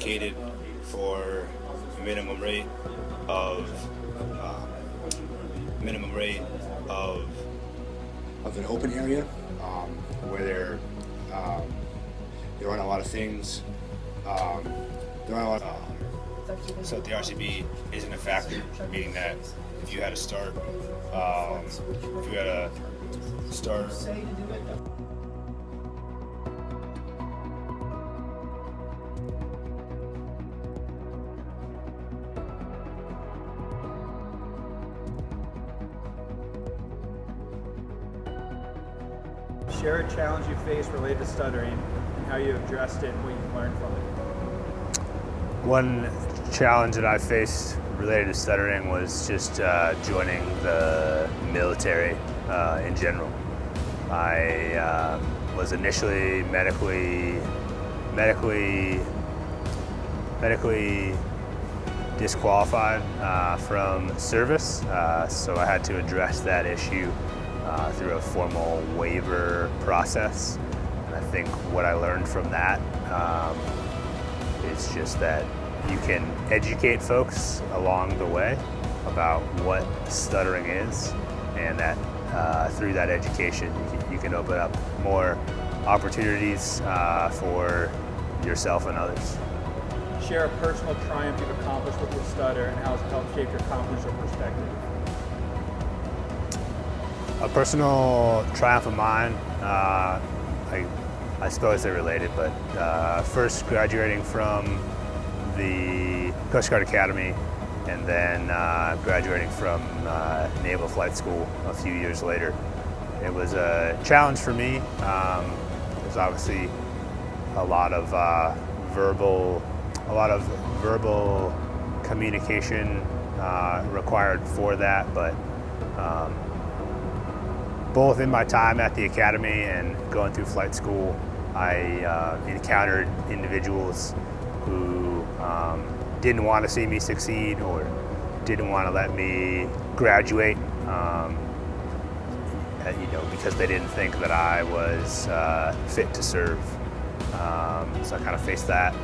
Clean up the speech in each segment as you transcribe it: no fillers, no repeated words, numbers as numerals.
Advocated for a minimum rate of an open area where there aren't a lot of things. So the RCB isn't a factor, meaning that if you had to start, Share a challenge you faced related to stuttering and how you addressed it and what you've learned from it. One challenge that I faced related to stuttering was just joining the military in general. I was initially medically disqualified from service, so I had to address that issue through a formal waiver process. And I think what I learned from that is just that you can educate folks along the way about what stuttering is, and that through that education you can open up more opportunities for yourself and others. Share a personal triumph you've accomplished with your stutter and how it's helped shape your confidence or perspective. A personal triumph of mine, I suppose they're related, but first graduating from the Coast Guard Academy and then graduating from Naval Flight School a few years later. It was a challenge for me. There's obviously a lot of verbal communication required for that, but both in my time at the academy and going through flight school, I encountered individuals who didn't want to see me succeed or didn't want to let me graduate, because they didn't think that I was fit to serve. So I kind of faced that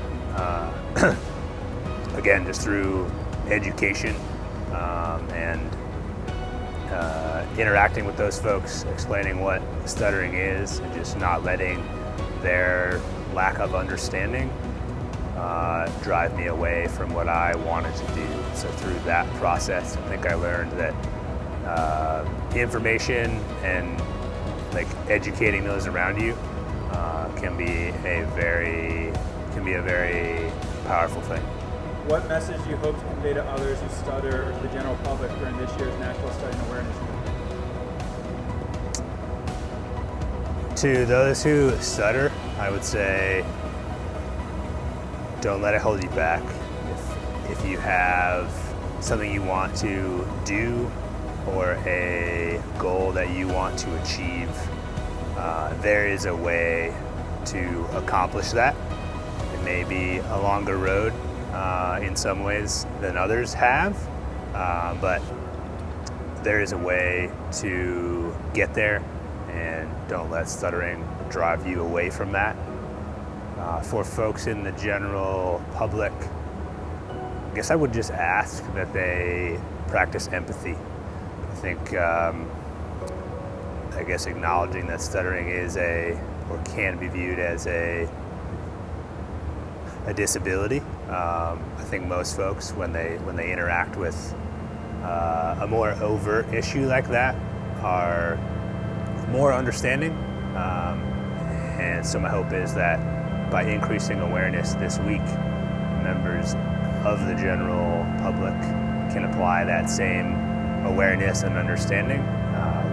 again just through education and interacting with those folks, explaining what stuttering is, and just not letting their lack of understanding drive me away from what I wanted to do. So through that process, I think I learned that information and educating those around you can be a very powerful thing. What message do you hope to convey to others who stutter or to the general public during this year's National Stuttering Awareness Week? To those who stutter, I would say, don't let it hold you back. If you have something you want to do or a goal that you want to achieve, there is a way to accomplish that. It may be a longer road in some ways than others have, but there is a way to get there, and don't let stuttering drive you away from that. For folks in the general public, I guess I would just ask that they practice empathy. I think, acknowledging that stuttering is or can be viewed as a disability. I think most folks, when they interact with a more overt issue like that, are more understanding. And so my hope is that by increasing awareness this week, members of the general public can apply that same awareness and understanding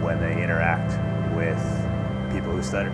when they interact with people who stutter.